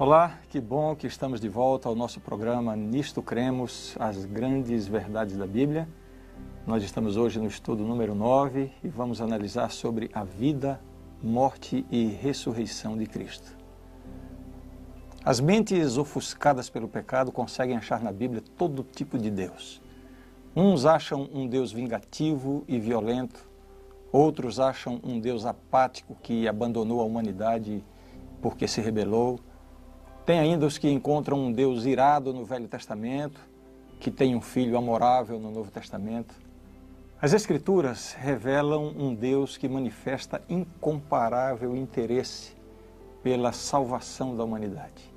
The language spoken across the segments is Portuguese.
Olá, que bom que estamos de volta ao nosso programa Nisto Cremos, as grandes verdades da Bíblia. Nós estamos hoje no estudo número 9 e vamos analisar sobre a vida, morte e ressurreição de Cristo. As mentes ofuscadas pelo pecado conseguem achar na Bíblia todo tipo de Deus. Uns acham um Deus vingativo e violento, outros acham um Deus apático que abandonou a humanidade porque se rebelou. Tem ainda os que encontram um Deus irado no Velho Testamento, que tem um filho amorável no Novo Testamento. As Escrituras revelam um Deus que manifesta incomparável interesse pela salvação da humanidade.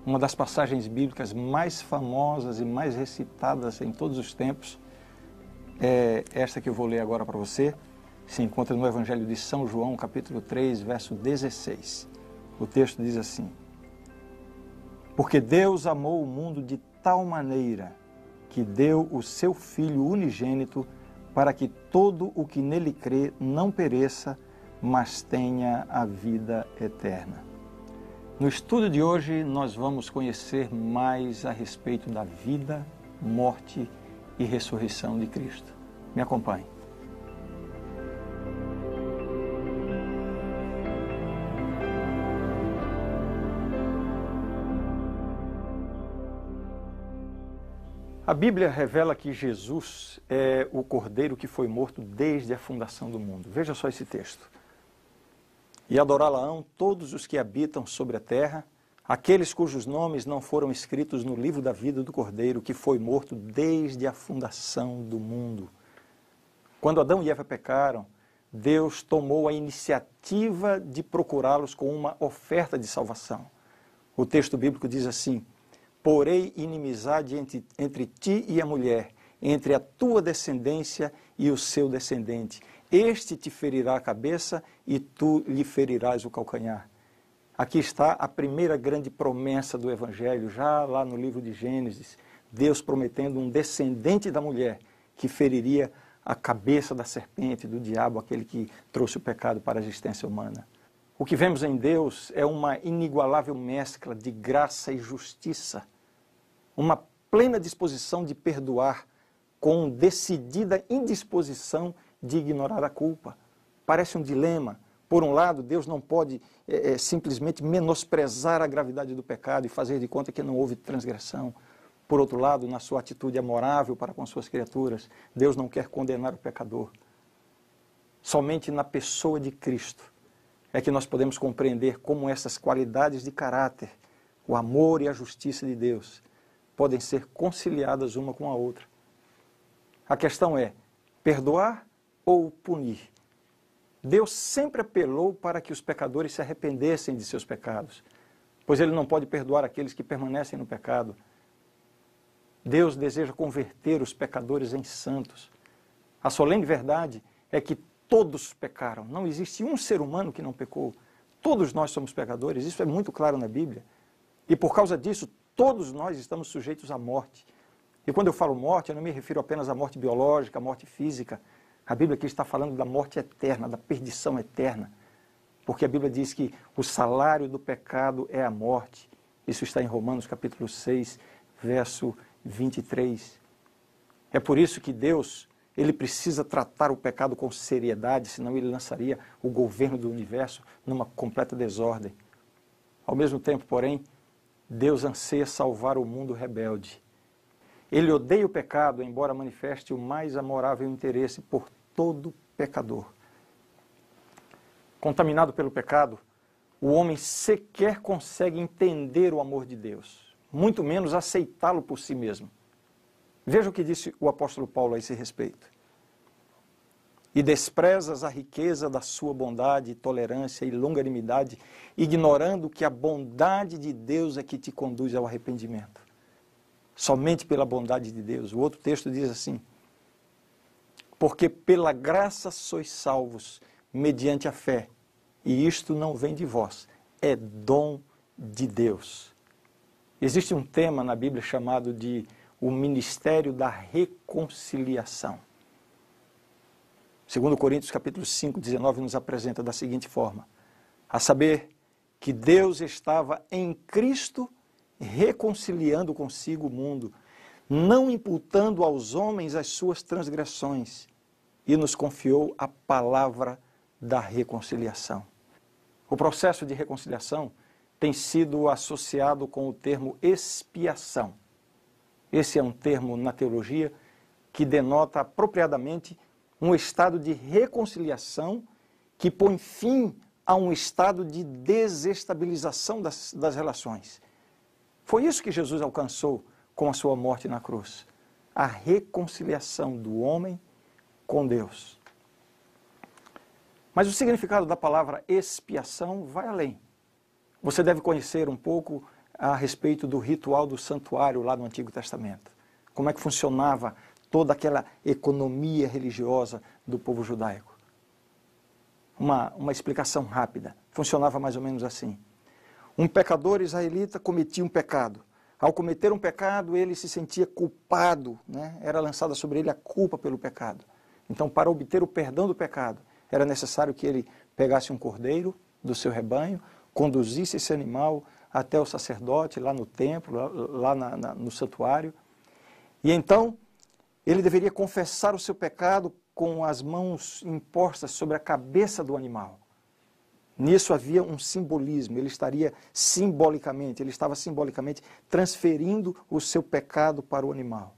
Uma das passagens bíblicas mais famosas e mais recitadas em todos os tempos é esta que eu vou ler agora para você. Se encontra no Evangelho de São João, capítulo 3, verso 16. O texto diz assim: Porque Deus amou o mundo de tal maneira que deu o seu Filho unigênito para que todo o que nele crê não pereça, mas tenha a vida eterna. No estudo de hoje, nós vamos conhecer mais a respeito da vida, morte e ressurreição de Cristo. Me acompanhe. A Bíblia revela que Jesus é o Cordeiro que foi morto desde a fundação do mundo. Veja só esse texto. E adorá-la-ão todos os que habitam sobre a terra, aqueles cujos nomes não foram escritos no livro da vida do Cordeiro, que foi morto desde a fundação do mundo. Quando Adão e Eva pecaram, Deus tomou a iniciativa de procurá-los com uma oferta de salvação. O texto bíblico diz assim: Porei inimizade entre ti e a mulher, entre a tua descendência e o seu descendente. Este te ferirá a cabeça e tu lhe ferirás o calcanhar. Aqui está a primeira grande promessa do Evangelho, já lá no livro de Gênesis. Deus prometendo um descendente da mulher que feriria a cabeça da serpente, do diabo, aquele que trouxe o pecado para a existência humana. O que vemos em Deus é uma inigualável mescla de graça e justiça, uma plena disposição de perdoar, com decidida indisposição de ignorar a culpa. Parece um dilema. Por um lado, Deus não pode simplesmente menosprezar a gravidade do pecado e fazer de conta que não houve transgressão. Por outro lado, na sua atitude amorável para com suas criaturas, Deus não quer condenar o pecador. Somente na pessoa de Cristo é que nós podemos compreender como essas qualidades de caráter, o amor e a justiça de Deus, podem ser conciliadas uma com a outra. A questão é perdoar ou punir? Deus sempre apelou para que os pecadores se arrependessem de seus pecados, pois Ele não pode perdoar aqueles que permanecem no pecado. Deus deseja converter os pecadores em santos. A solene verdade é que todos pecaram. Não existe um ser humano que não pecou. Todos nós somos pecadores. Isso é muito claro na Bíblia. E por causa disso, todos nós estamos sujeitos à morte. E quando eu falo morte, eu não me refiro apenas à morte biológica, à morte física. A Bíblia aqui está falando da morte eterna, da perdição eterna. Porque a Bíblia diz que o salário do pecado é a morte. Isso está em Romanos capítulo 6, verso 23. É por isso que Deus, Ele precisa tratar o pecado com seriedade, senão Ele lançaria o governo do universo numa completa desordem. Ao mesmo tempo, porém, Deus anseia salvar o mundo rebelde. Ele odeia o pecado, embora manifeste o mais amorável interesse por todo pecador. Contaminado pelo pecado, o homem sequer consegue entender o amor de Deus, muito menos aceitá-lo por si mesmo. Veja o que disse o apóstolo Paulo a esse respeito. E desprezas a riqueza da sua bondade, tolerância e longanimidade, ignorando que a bondade de Deus é que te conduz ao arrependimento. Somente pela bondade de Deus. O outro texto diz assim: Porque pela graça sois salvos, mediante a fé, e isto não vem de vós, é dom de Deus. Existe um tema na Bíblia chamado de o ministério da reconciliação. 2 Coríntios capítulo 5, 19 nos apresenta da seguinte forma: a saber, que Deus estava em Cristo reconciliando consigo o mundo, não imputando aos homens as suas transgressões, e nos confiou a palavra da reconciliação. O processo de reconciliação tem sido associado com o termo expiação. Esse é um termo na teologia que denota apropriadamente um estado de reconciliação que põe fim a um estado de desestabilização das relações. Foi isso que Jesus alcançou com a sua morte na cruz. A reconciliação do homem com Deus. Mas o significado da palavra expiação vai além. Você deve conhecer um pouco a respeito do ritual do santuário lá no Antigo Testamento. Como é que funcionava toda aquela economia religiosa do povo judaico. Uma explicação rápida. Funcionava mais ou menos assim. Um pecador israelita cometia um pecado. Ao cometer um pecado, ele se sentia culpado, né? Era lançada sobre ele a culpa pelo pecado. Então, para obter o perdão do pecado, era necessário que ele pegasse um cordeiro do seu rebanho, conduzisse esse animal até o sacerdote, lá no templo, lá no santuário. E então, ele deveria confessar o seu pecado com as mãos impostas sobre a cabeça do animal. Nisso havia um simbolismo, ele estava simbolicamente transferindo o seu pecado para o animal.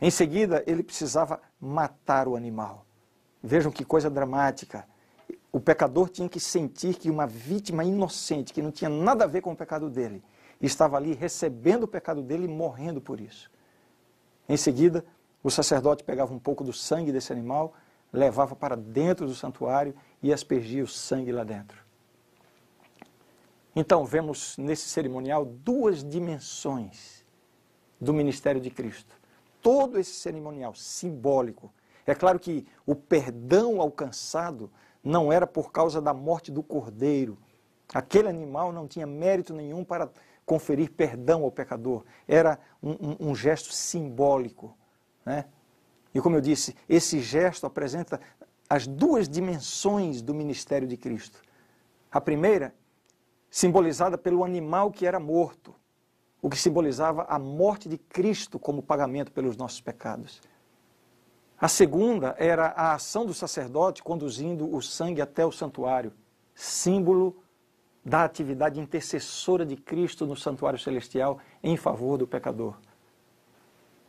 Em seguida, ele precisava matar o animal. Vejam que coisa dramática. O pecador tinha que sentir que uma vítima inocente, que não tinha nada a ver com o pecado dele, estava ali recebendo o pecado dele e morrendo por isso. Em seguida, o sacerdote pegava um pouco do sangue desse animal, levava para dentro do santuário e aspergia o sangue lá dentro. Então, vemos nesse cerimonial duas dimensões do ministério de Cristo. Todo esse cerimonial simbólico. É claro que o perdão alcançado não era por causa da morte do cordeiro. Aquele animal não tinha mérito nenhum para conferir perdão ao pecador. Era um gesto simbólico, né? E como eu disse, esse gesto apresenta as duas dimensões do ministério de Cristo. A primeira, simbolizada pelo animal que era morto, o que simbolizava a morte de Cristo como pagamento pelos nossos pecados. A segunda era a ação do sacerdote conduzindo o sangue até o santuário, símbolo da atividade intercessora de Cristo no santuário celestial em favor do pecador.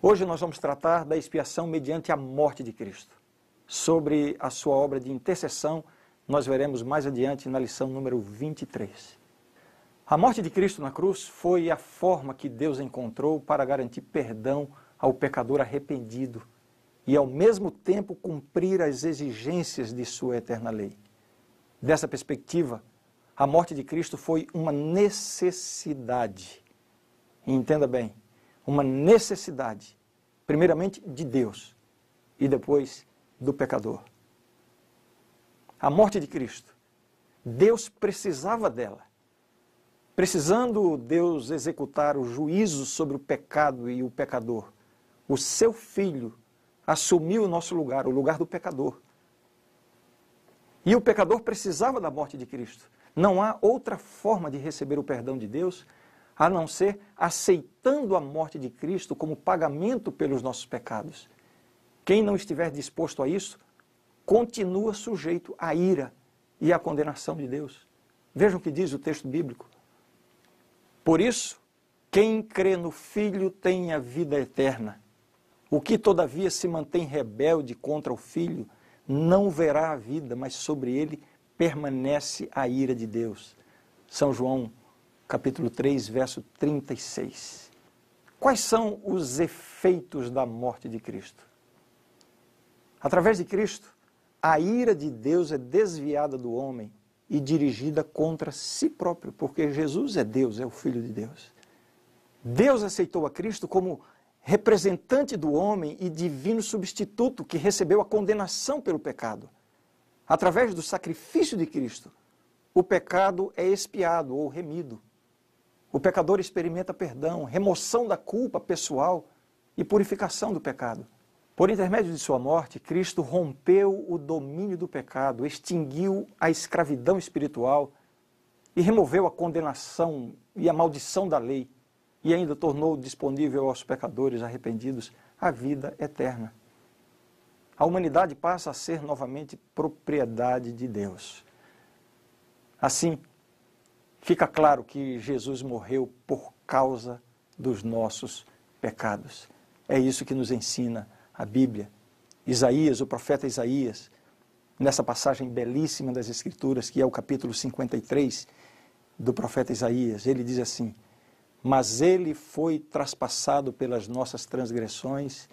Hoje nós vamos tratar da expiação mediante a morte de Cristo. Sobre a sua obra de intercessão, nós veremos mais adiante na lição número 23. A morte de Cristo na cruz foi a forma que Deus encontrou para garantir perdão ao pecador arrependido e, ao mesmo tempo, cumprir as exigências de sua eterna lei. Dessa perspectiva, a morte de Cristo foi uma necessidade. E entenda bem, uma necessidade, primeiramente de Deus e depois do pecador. A morte de Cristo, Deus precisava dela. Precisando Deus executar o juízo sobre o pecado e o pecador, o seu Filho assumiu o nosso lugar, o lugar do pecador. E o pecador precisava da morte de Cristo. Não há outra forma de receber o perdão de Deus a não ser aceitando a morte de Cristo como pagamento pelos nossos pecados. Quem não estiver disposto a isso, continua sujeito à ira e à condenação de Deus. Vejam o que diz o texto bíblico. Por isso, quem crê no Filho tem a vida eterna. O que, todavia, se mantém rebelde contra o Filho, não verá a vida, mas sobre ele permanece a ira de Deus. São João, capítulo 3, verso 36. Quais são os efeitos da morte de Cristo? Através de Cristo, a ira de Deus é desviada do homem e dirigida contra si próprio, porque Jesus é Deus, é o Filho de Deus. Deus aceitou a Cristo como representante do homem e divino substituto que recebeu a condenação pelo pecado. Através do sacrifício de Cristo, o pecado é expiado ou remido. O pecador experimenta perdão, remoção da culpa pessoal e purificação do pecado. Por intermédio de sua morte, Cristo rompeu o domínio do pecado, extinguiu a escravidão espiritual e removeu a condenação e a maldição da lei e ainda tornou disponível aos pecadores arrependidos a vida eterna. A humanidade passa a ser novamente propriedade de Deus. Assim, fica claro que Jesus morreu por causa dos nossos pecados. É isso que nos ensina a Bíblia. Isaías, o profeta Isaías, nessa passagem belíssima das Escrituras, que é o capítulo 53 do profeta Isaías, ele diz assim: mas ele foi traspassado pelas nossas transgressões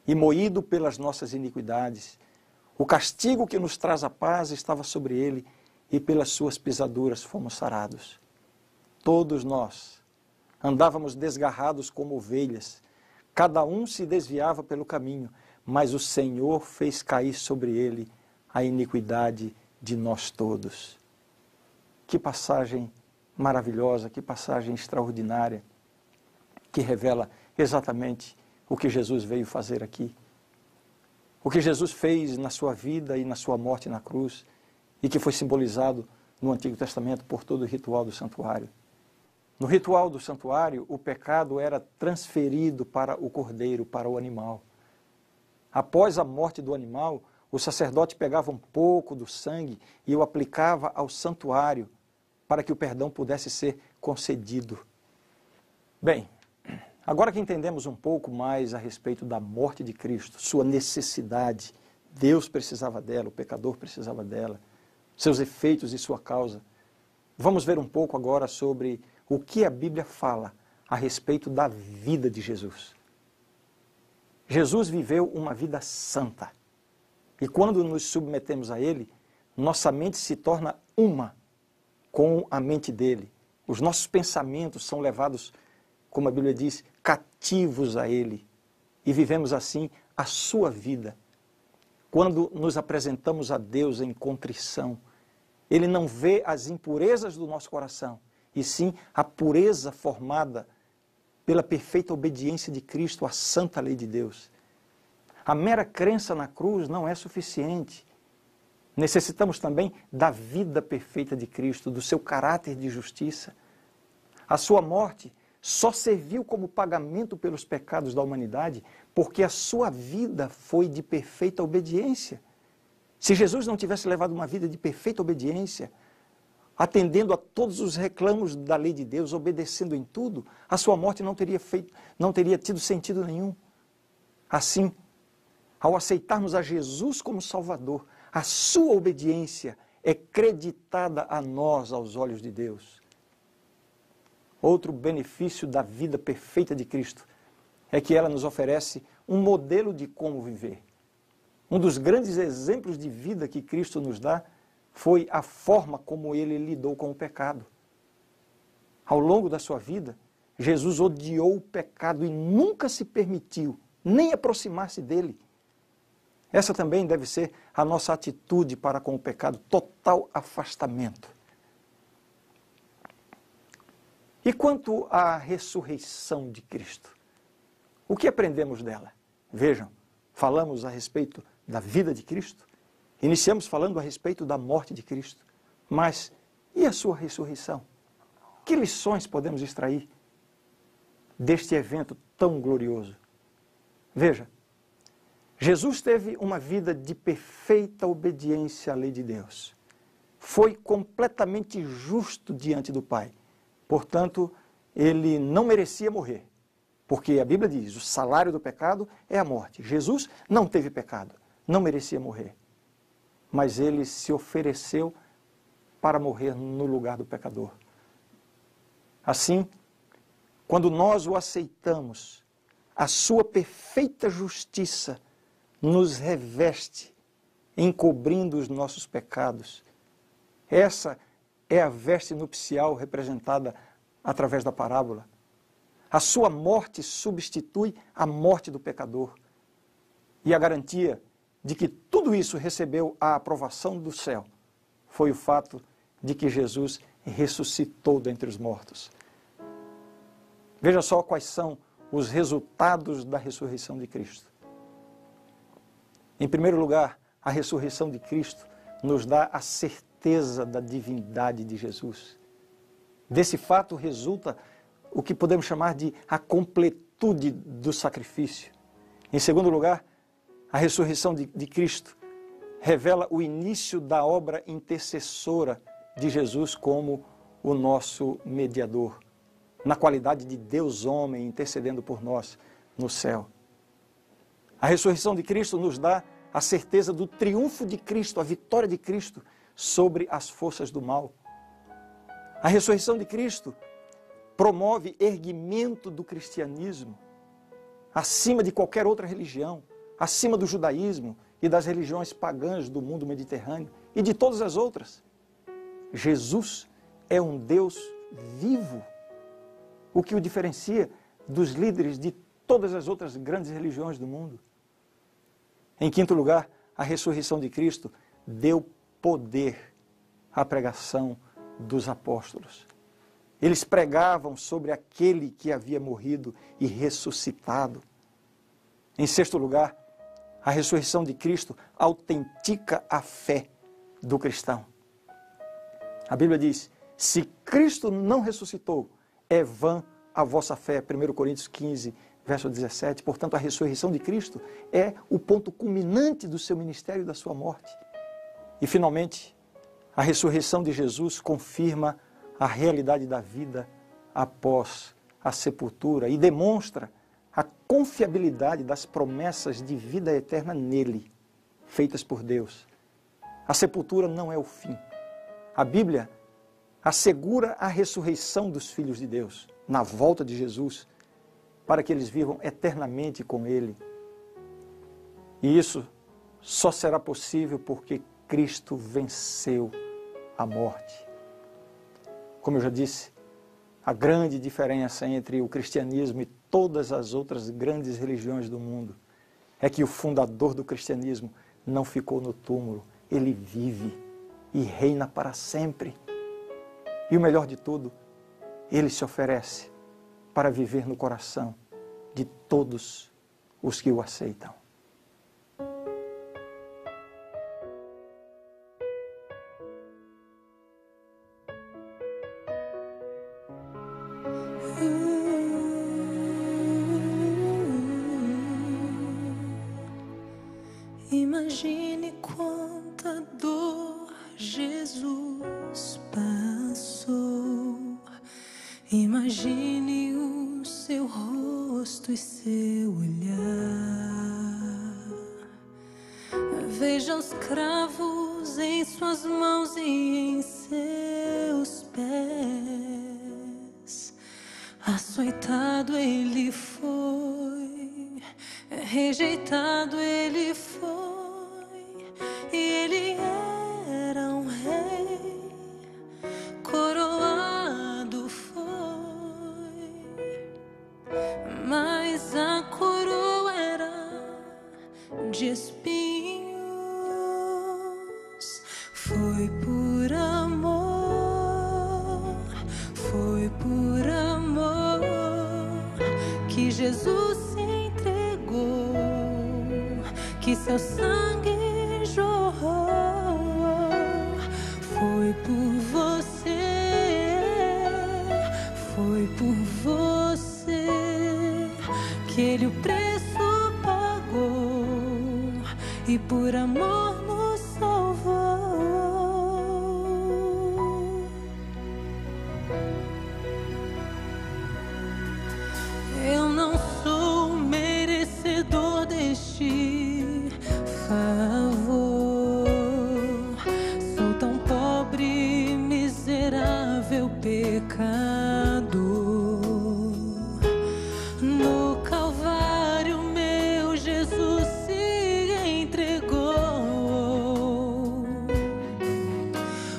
e moído pelas nossas iniquidades. O castigo que nos traz a paz estava sobre ele, e pelas suas pisaduras fomos sarados. Todos nós andávamos desgarrados como ovelhas, cada um se desviava pelo caminho, mas o Senhor fez cair sobre ele a iniquidade de nós todos. Que passagem maravilhosa, que passagem extraordinária, que revela exatamente o que Jesus veio fazer aqui. O que Jesus fez na sua vida e na sua morte na cruz, e que foi simbolizado no Antigo Testamento por todo o ritual do santuário. No ritual do santuário, o pecado era transferido para o cordeiro, para o animal. Após a morte do animal, o sacerdote pegava um pouco do sangue e o aplicava ao santuário para que o perdão pudesse ser concedido. Bem, agora que entendemos um pouco mais a respeito da morte de Cristo, sua necessidade, Deus precisava dela, o pecador precisava dela, seus efeitos e sua causa, vamos ver um pouco agora sobre o que a Bíblia fala a respeito da vida de Jesus. Jesus viveu uma vida santa. E quando nos submetemos a Ele, nossa mente se torna uma com a mente dele. Os nossos pensamentos são levados, como a Bíblia diz, cativos a Ele. E vivemos assim a sua vida. Quando nos apresentamos a Deus em contrição, Ele não vê as impurezas do nosso coração, e sim a pureza formada pela perfeita obediência de Cristo à santa lei de Deus. A mera crença na cruz não é suficiente. Necessitamos também da vida perfeita de Cristo, do seu caráter de justiça. A sua morte só serviu como pagamento pelos pecados da humanidade porque a sua vida foi de perfeita obediência. Se Jesus não tivesse levado uma vida de perfeita obediência, atendendo a todos os reclamos da lei de Deus, obedecendo em tudo, a sua morte não teria tido sentido nenhum. Assim, ao aceitarmos a Jesus como Salvador, a sua obediência é creditada a nós aos olhos de Deus. Outro benefício da vida perfeita de Cristo é que ela nos oferece um modelo de como viver. Um dos grandes exemplos de vida que Cristo nos dá foi a forma como Ele lidou com o pecado. Ao longo da sua vida, Jesus odiou o pecado e nunca se permitiu nem aproximar-se dele. Essa também deve ser a nossa atitude para com o pecado, total afastamento. E quanto à ressurreição de Cristo? O que aprendemos dela? Vejam, falamos a respeito da vida de Cristo, iniciamos falando a respeito da morte de Cristo, mas e a sua ressurreição? Que lições podemos extrair deste evento tão glorioso? Veja, Jesus teve uma vida de perfeita obediência à lei de Deus. Foi completamente justo diante do Pai. Portanto, ele não merecia morrer. Porque a Bíblia diz, o salário do pecado é a morte. Jesus não teve pecado, não merecia morrer. Mas ele se ofereceu para morrer no lugar do pecador. Assim, quando nós o aceitamos, a sua perfeita justiça nos reveste, encobrindo os nossos pecados. Essa é a veste nupcial representada através da parábola. A sua morte substitui a morte do pecador. E a garantia de que tudo isso recebeu a aprovação do céu foi o fato de que Jesus ressuscitou dentre os mortos. Veja só quais são os resultados da ressurreição de Cristo. Em primeiro lugar, a ressurreição de Cristo nos dá a certeza da divindade de Jesus. Desse fato resulta o que podemos chamar de a completude do sacrifício. Em segundo lugar, a ressurreição de Cristo revela o início da obra intercessora de Jesus como o nosso mediador, na qualidade de Deus homem intercedendo por nós no céu. A ressurreição de Cristo nos dá a certeza do triunfo de Cristo, a vitória de Cristo sobre as forças do mal. A ressurreição de Cristo promove erguimento do cristianismo acima de qualquer outra religião, acima do judaísmo e das religiões pagãs do mundo mediterrâneo e de todas as outras. Jesus é um Deus vivo, o que o diferencia dos líderes de todas as outras grandes religiões do mundo. Em quinto lugar, a ressurreição de Cristo deu poder à pregação dos apóstolos. Eles pregavam sobre aquele que havia morrido e ressuscitado. Em sexto lugar, a ressurreição de Cristo autentica a fé do cristão. A Bíblia diz: se Cristo não ressuscitou, é vã a vossa fé. 1 Coríntios 15, verso 17. Portanto, a ressurreição de Cristo é o ponto culminante do seu ministério e da sua morte. E, finalmente, a ressurreição de Jesus confirma a realidade da vida após a sepultura e demonstra a confiabilidade das promessas de vida eterna nele, feitas por Deus. A sepultura não é o fim. A Bíblia assegura a ressurreição dos filhos de Deus na volta de Jesus, para que eles vivam eternamente com Ele. E isso só será possível porque Cristo venceu a morte. Como eu já disse, a grande diferença entre o cristianismo e todas as outras grandes religiões do mundo é que o fundador do cristianismo não ficou no túmulo, ele vive e reina para sempre. E o melhor de tudo, ele se oferece para viver no coração de todos os que o aceitam. Imagine quanta dor Jesus passou. Imagine o seu rosto e seu olhar. Veja os cravos em suas mãos e em seus pés. Açoitado ele foi, rejeitado ele foi, e ele era um rei, coroado foi, mas a coroa era de espinhos. Foi por amor, foi por amor que Jesus se entregou, que seu sangue jorrou. Foi por você, foi por você que ele o preço pagou e por amor nos salvou. Eu não sou merecedor deste favor, sou tão pobre, miserável pecador. No Calvário meu Jesus se entregou,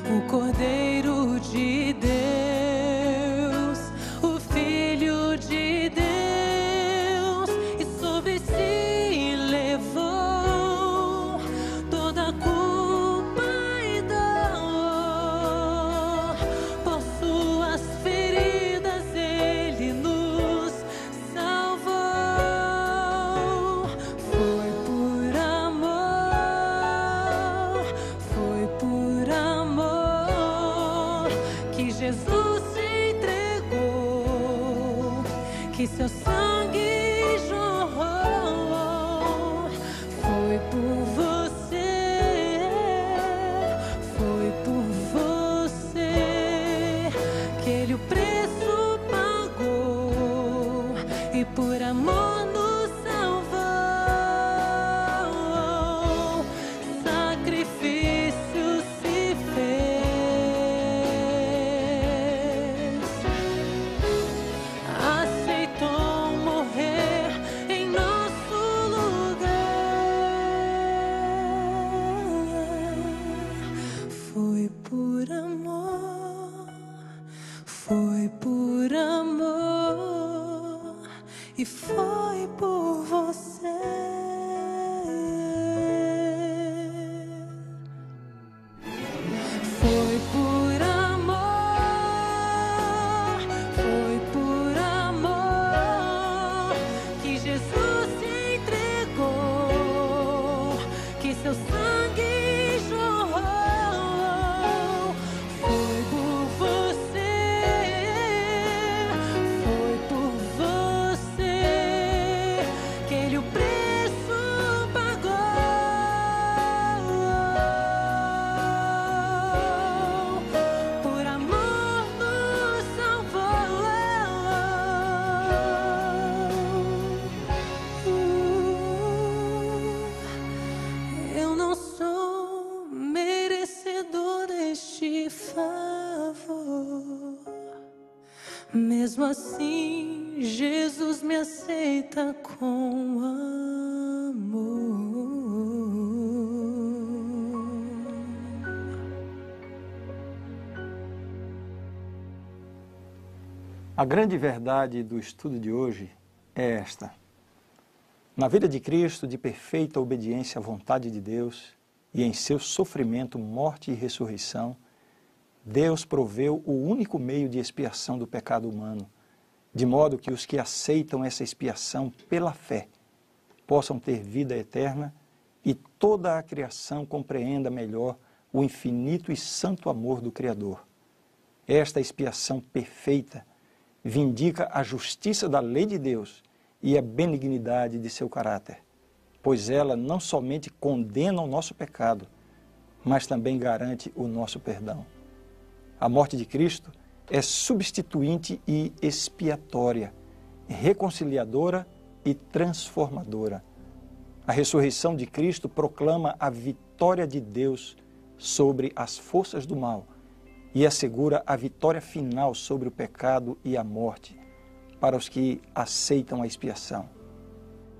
o Cordeiro de Deus, o Filho de Deus, e sobre si levou toda a culpa e dor. Por suas feridas ele nos salvou. Foi por amor, foi por amor que Jesus se que seu sangue jorrou. Foi por você, foi por você que ele o preço pagou e por amor nos salvou. Sacrifício se fez, aceitou morrer em nosso lugar. Foi por amor, foi por amor e foi por você. Foi por amor, foi por amor que Jesus se entregou, que seu sangue jorrou. Foi por você, foi por você que ele o preço pagou. Por amor nos salvou. Eu não sou merecedor deste favor. Mesmo assim, Jesus me aceita com amor. A grande verdade do estudo de hoje é esta. Na vida de Cristo, de perfeita obediência à vontade de Deus, e em seu sofrimento, morte e ressurreição, Deus proveu o único meio de expiação do pecado humano, de modo que os que aceitam essa expiação pela fé possam ter vida eterna e toda a criação compreenda melhor o infinito e santo amor do Criador. Esta expiação perfeita vindica a justiça da lei de Deus e a benignidade de seu caráter, pois ela não somente condena o nosso pecado, mas também garante o nosso perdão. A morte de Cristo é substituinte e expiatória, reconciliadora e transformadora. A ressurreição de Cristo proclama a vitória de Deus sobre as forças do mal e assegura a vitória final sobre o pecado e a morte para os que aceitam a expiação.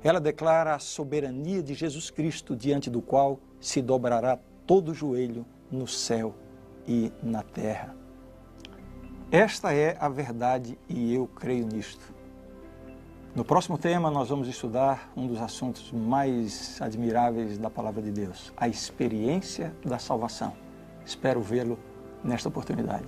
Ela declara a soberania de Jesus Cristo, diante do qual se dobrará todo joelho no céu e na terra. Esta é a verdade e eu creio nisto. No próximo tema nós vamos estudar um dos assuntos mais admiráveis da Palavra de Deus, a experiência da salvação. Espero vê-lo nesta oportunidade.